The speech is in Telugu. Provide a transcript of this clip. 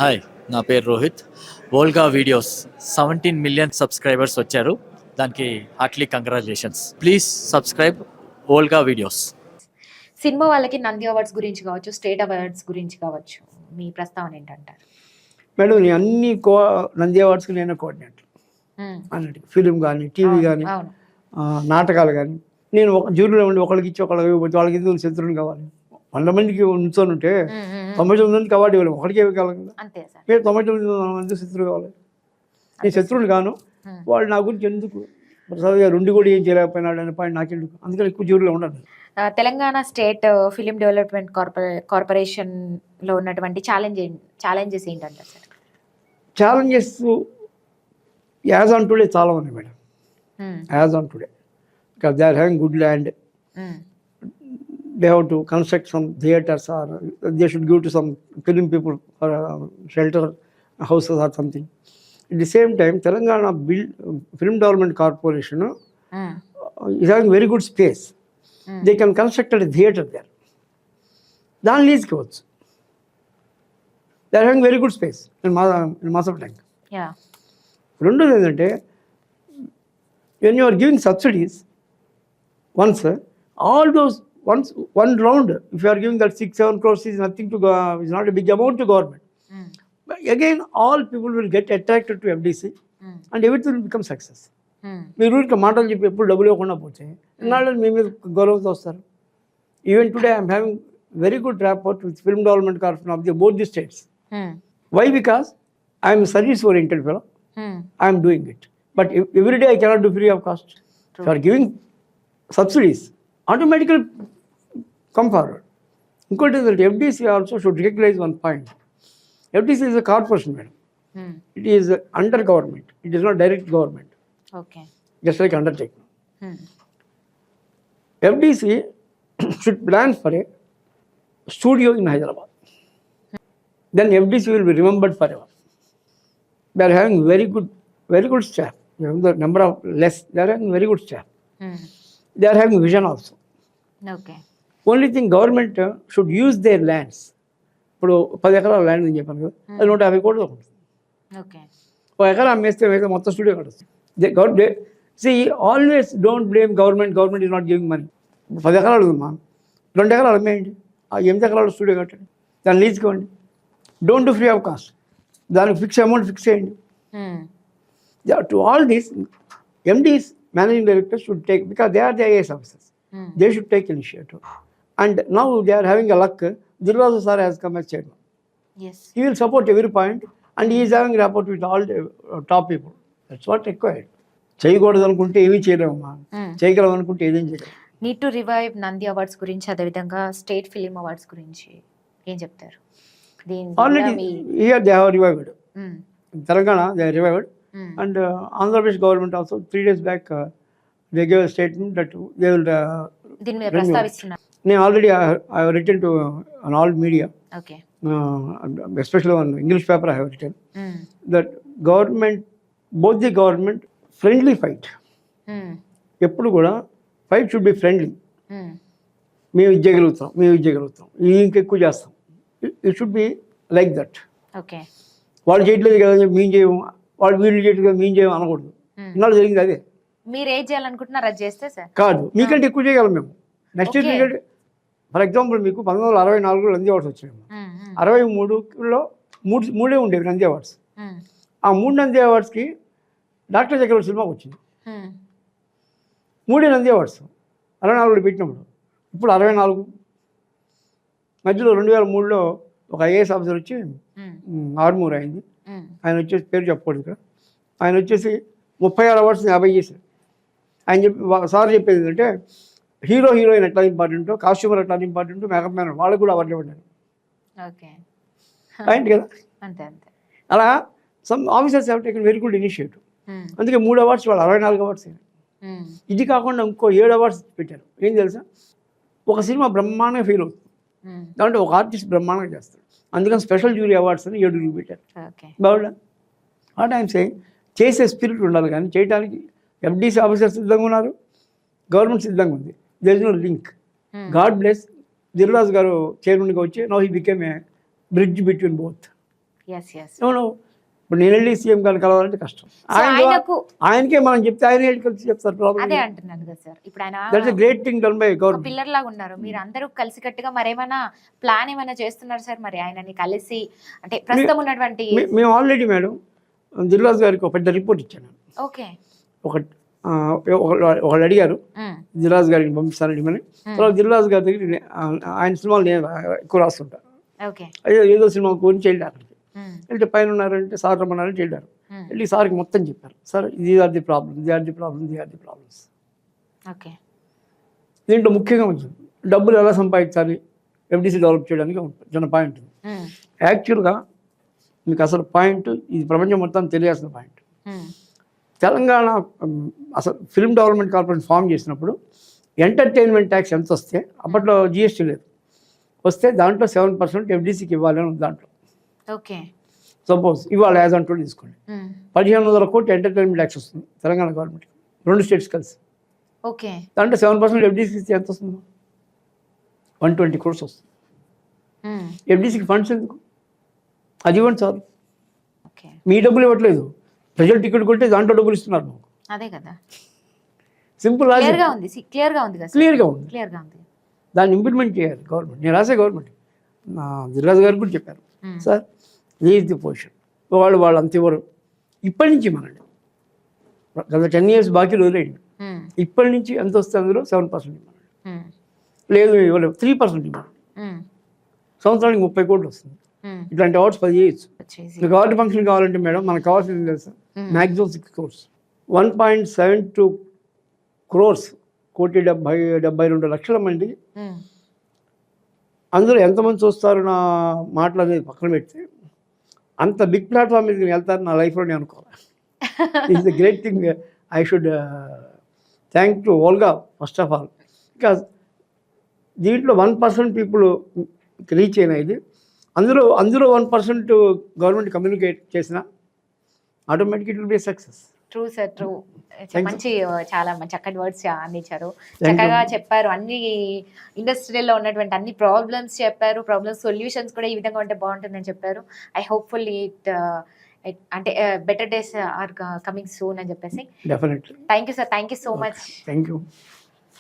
హాయ్, నా పేరు Rohit. Volga videos 17 million subscribers వచ్చారు. దానికి Hartley congratulations. Please subscribe Volga videos. Cinema వాళ్ళకి నంది అవార్డ్స్ గురించి కావచ్చు, స్టేట్ అవార్డ్స్ గురించి కావచ్చు, మీ ప్రస్తావన ఏంటంటారు? మేడం నేను అన్ని నంది అవార్డ్స్కి నేను కోఆర్డినేటర్ అన్నట్టు. ఫిలిం కానీ, టీవీ కానీ, నాటకాలు కానీ. నేను ఒక జ్యూరీలో ఉండి ఒకరికి ఇచ్చి ఒకళ్ళకి ఇవ్వకపోతే వాళ్ళకి ఎందుకు శత్రువుని కావాలి? 100 మందికి ఉంచుకొని ఉంటే 99 మందికి అవార్డు ఇవ్వలేము, ఒకటికి ఇవ్వగలం కదా. మీరు 99 మంది శత్రువు కావాలి. నేను శత్రువుని కాను, వాళ్ళు నా గురించి ఎందుకు ప్రసాద్ గారు ఉండి కూడా ఏం చేయలేకపోయినాడు అనే పాయింట్ నాకెందుకు. అందుకని ఎక్కువ జ్యూరీలో ఉండదు. తెలంగాణ స్టేట్ ఫిలిం డెవలప్మెంట్ కార్పొరేషన్లో ఉన్నటువంటి ఛాలెంజెస్ ఏంటంటారు sir? Challenges as on today చాలా ఉన్నాయి madam. As on today because they are having good land, they have to construct some theaters, or they should give to some film people for shelter houses or something. At the same time, Telangana Film Development Corporation is having very good space. They can construct a theater there. Dan lease codes. They are having very good space in Masaf Tank. Yeah. Rendu endante, when you are giving subsidies, once one round, if you are giving that 6-7 crores is nothing to go, is not a big amount to government. But again, all people will get attracted to FDC and everything will become success. మీరు ఊరికి మాటలు చెప్పి ఎప్పుడు డబ్బులు ఇవ్వకుండా పోతే ఎన్నాళ్ళు మీ మీద గౌరవంతో వస్తారు. Even today I'm having very good rapport with film development corporation of the both the states. Why? Because I'm service oriented fellow. I'm doing it. But every day I cannot do free of cost. You are giving subsidies, automatically come forward. Including that, FDC also should recognize one point. FDC is a corporation, madam. It is under government. It is not direct government. Okay. Just like undertaking. FDC should plan for a studio in Hyderabad. Then FDC will be remembered forever. They are having very good staff. The number of less, they are having very good staff. They are having vision also. Okay. Only thing, government should use their lands. ఇప్పుడు 10 ఎకరాల ల్యాండ్ అని చెప్పాను కదా, అది 150 కోట్లు ఉంటుంది. ఓకే. ఒక ఎకరా అమ్మేస్తే మొత్తం స్టూడియో కడుతుంది. See always don't blame government is not giving money. 10 ఎకరాలు ఉందమ్మా, 2 ఎకరాలు అమ్మేయండి, ఆ 8 ఎకరాలు స్టూడియో కట్టండి, దాన్ని లీజుకోండి. Don't do free of cost. దానికి అమౌంట్ ఫిక్స్ చేయండి. To all these MDs, managing directors should take, because they are the IAS officers, they should take initiative. And now they are having a luck. Dilraju sir has come as chairman. Yes. He will support every point and he is having rapport with all the top people. That's what required. చేయకూడదు అనుకుంటే ఏమీ చేయలేమమ్మా, చేయగలం అనుకుంటే ఏదేం చేయలేము. Need to revive Nandi awards గురించి, అదేవిధంగా స్టేట్ ఫిలిం అవార్డ్స్ గురించి ఏం చెప్తారు? Already here they have revived. Telangana they have revived. And Andhra Pradesh government also 3 days back they gave a statement that they will దీని మీద ప్రస్తావిస్తున్నారు. నేను already I have written to on all media. Okay. Especially on English paper I have written that both the government friendly fight. ఎప్పుడు కూడా ఫైట్ షుడ్ బి ఫ్రెండ్లీ. మేము ఇచ్చేయగలుగుతాం, ఇంకెక్కువ చేస్తాం. It should be like that. Okay. వాళ్ళు చేయట్లేదు కదా మేము చేయము, వాళ్ళు వీళ్ళు చేయట్లేదు కదా మేము చేయము అనకూడదు. ఇన్నాళ్ళు జరిగింది అదే. మీరు ఏం చేయాలనుకుంటున్నారు అది చేస్తే సార్ కాదు, మీకంటే ఎక్కువ చేయగలం మేము. నెక్స్ట్ ఇయర్ ఫర్ ఎగ్జాంపుల్ మీకు 1964లో నంది అవార్డ్స్ వచ్చాయి. 63లో మూడే ఉండేవి నంది అవార్డ్స్. ఆ 3 నంది అవార్డ్స్కి డాక్టర్ చక్రవర్తి సినిమాకి వచ్చింది. 3 నంది అవార్డ్స్ 64లో పెట్టినప్పుడు. ఇప్పుడు 64 మధ్యలో 2003లో ఒక ఐఏఎస్ ఆఫీసర్ వచ్చి ఆర్మూర్ అయింది. ఆయన వచ్చేసి పేరు చెప్పకూడదు ఇక్కడ. ఆయన వచ్చేసి 36 అవార్డ్స్ 50 చేశారు. ఆయన సార్ చెప్పేది ఏంటంటే హీరోయిన్ ఎట్లా ఇంపార్టెంటో, కాస్ట్యూమర్ ఎట్లా ఇంపార్టెంటో, మేకప్ మ్యాన్ వాళ్ళకి కూడా అవార్డులు ఇవ్వండి. పాయింట్ కదా. అలా some officers have taken very good initiative. అందుకే 3 అవార్డ్స్ వాళ్ళు 64 అవార్డ్స్ అయినాయి. ఇది కాకుండా ఇంకో 7 అవార్డ్స్ పెట్టారు. ఏం తెలుసా, ఒక సినిమా బ్రహ్మాండంగా ఫెయిల్ అవుతుంది, దాంట్లో ఒక ఆర్టిస్ట్ బ్రహ్మాండంగా చేస్తాడు. అందుకని స్పెషల్ జ్యూరీ అవార్డ్స్ అని 7 పెట్టారు. బాగుండా? ఆ టైం చేసే స్పిరిట్ ఉండాలి, కానీ చేయడానికి FDC ఆఫీసర్స్ సిద్ధంగా ఉన్నారు, గవర్నమెంట్ సిద్ధంగా ఉంది. There is no link. God bless Dil Raju గారు చైర్మన్గా వచ్చి now he became a bridge between both. Yes yes అవును, ఇప్పుడు నేను వెళ్ళి సీఎం గారిని కలవాలంటే కష్టం. ఆయనకు ఆయనకే మనం చెప్తే ఆయన వెళ్ళి కలిసి చెప్తారు. ప్రాబ్లం అదే అంటున్నాను కదా సార్, ఇప్పుడు ఆయన that's a great thing done by ఒక గవర్నమెంట్. పిల్లర్ లాగా ఉన్నారు, మీరు అందరూ కలిసికట్టుగా మరేమైనా ప్లాన్ ఏమైనా చేస్తున్నారు సార్ మరి ఆయనని కలిసి, అంటే ప్రస్తుతం ఉన్నటువంటి మేము ఆల్రెడీ మేడం దిల్రాజు గారికి ఒక పెద్ద రిపోర్ట్ ఇచ్చాను. ఓకే ఒక ఒకళ్ళు అడిగారు దిల్రాజు గారికి పంపిస్తానండి మరి. తర్వాత దిల్రాజు గారి దగ్గర ఆయన సినిమాలు నేను ఎక్కువ రాస్తుంటాను. ఓకే అయ్యో ఏదో సినిమా గురించి వెళ్ళి అక్కడికి వెళ్తే పైన ఉన్నారంటే సార్ రమ్మన్నారంటే వెళ్ళారు. వెళ్ళి సార్కి మొత్తం చెప్పారు, సార్ ఇది are the problem, the are the problem, the are the problems. Okay దీంట్లో ముఖ్యంగా ఉంటుంది డబ్బులు ఎలా సంపాదించాలి, ఎఫ్డిసి డెవలప్ చేయడానికి చిన్న పాయింట్ ఉంది. యాక్చువల్గా మీకు అసలు పాయింట్ ఇది ప్రపంచం మొత్తం తెలియాల్సిన పాయింట్. తెలంగాణ అసలు ఫిల్మ్ డెవలప్మెంట్ కార్పొరేషన్ ఫామ్ చేసినప్పుడు ఎంటర్టైన్మెంట్ ట్యాక్స్ ఎంత వస్తే, అప్పట్లో జిఎస్టీ లేదు, వస్తే దాంట్లో 7% ఎఫ్డిసికి ఇవ్వాలి అని ఉంది దాంట్లో. ఓకే సపోజ్ ఇవాళ యాజ్ అంటూ తీసుకోండి, 1500 కోట్లు ఎంటర్టైన్మెంట్ ట్యాక్స్ వస్తుంది తెలంగాణ గవర్నమెంట్, 2 స్టేట్స్ కలిసి. ఓకే దాంట్లో 7% ఎఫ్డిసి ఇస్తే ఎంత వస్తుంది? 120 crores వస్తుంది. ఎఫ్డిసికి ఫండ్స్ ఎందుకు? అది ఇవ్వండి చాలు. ఓకే మీ డబ్బులు ఇవ్వట్లేదు, ప్రజలు టికెట్ కొంటే దాంట్లో డబ్బులు ఇస్తున్నారు మాకు. అదే కదా, సింపుల్ క్లియర్ గా ఉంది, క్లియర్ గా ఉంది కదా, క్లియర్గా ఉంది. క్లియర్ గా ఉంది. దాన్ని ఇంప్లిమెంట్ చేయాలి గవర్నమెంట్. నేను రాసే గవర్నమెంట్ నా దిల్రాజు గారు కూడా చెప్పారు, సార్ ఇది ది పొజిషన్, వాళ్ళు అంత ఇవ్వరు. ఇప్పటి నుంచి మనండి గత 10 years బాకీ వదిలేయండి, ఇప్పటి నుంచి ఎంత వస్తే అందులో 7% ఇవ్వండి. లేదు ఇవ్వలేవు 3% ఇవ్వండి. సంవత్సరానికి 30 కోట్లు వస్తుంది. ఇట్లాంటి అవార్డ్స్ 10 చేయొచ్చు. మీకు అవార్డు ఫంక్షన్ కావాలంటే మేడం మనకు కావాల్సింది తెలుసా, మ్యాక్సిమం 6 crores, 1.72 crores, 1,72 లక్షల మంది. అందులో ఎంతమంది చూస్తారు నా మాటలు అనేది పక్కన పెడితే, అంత బిగ్ ప్లాట్ఫామ్ మీద వెళ్తారు నా లైఫ్లో నేను అనుకోవాలి. It's the great thing. I should thank to Olga first of all, because దీంట్లో 1% పీపుల్ రీచ్ అయినా ఇది, అందులో 1% గవర్నమెంట్ కమ్యూనికేట్ చేసిన automatic it will be success. True sir, true. మంచి చాలా మంచి చక్కటి వర్డ్స్ అందించారు, చక్కగా చెప్పారు. అన్ని ఇండస్ట్రీలో ఉన్నటువంటి అన్ని ప్రాబ్లమ్స్ చెప్పారు, ప్రాబ్లమ్స్ సొల్యూషన్స్ కూడా ఈ విధంగా ఉంటే బాగుంటుందని చెప్పారు. ఐ హోప్ఫుల్ ఇట్ అంటే better days are coming soon అని చెప్పేసి. Definitely. Thank you sir, thank you so much. Thank you.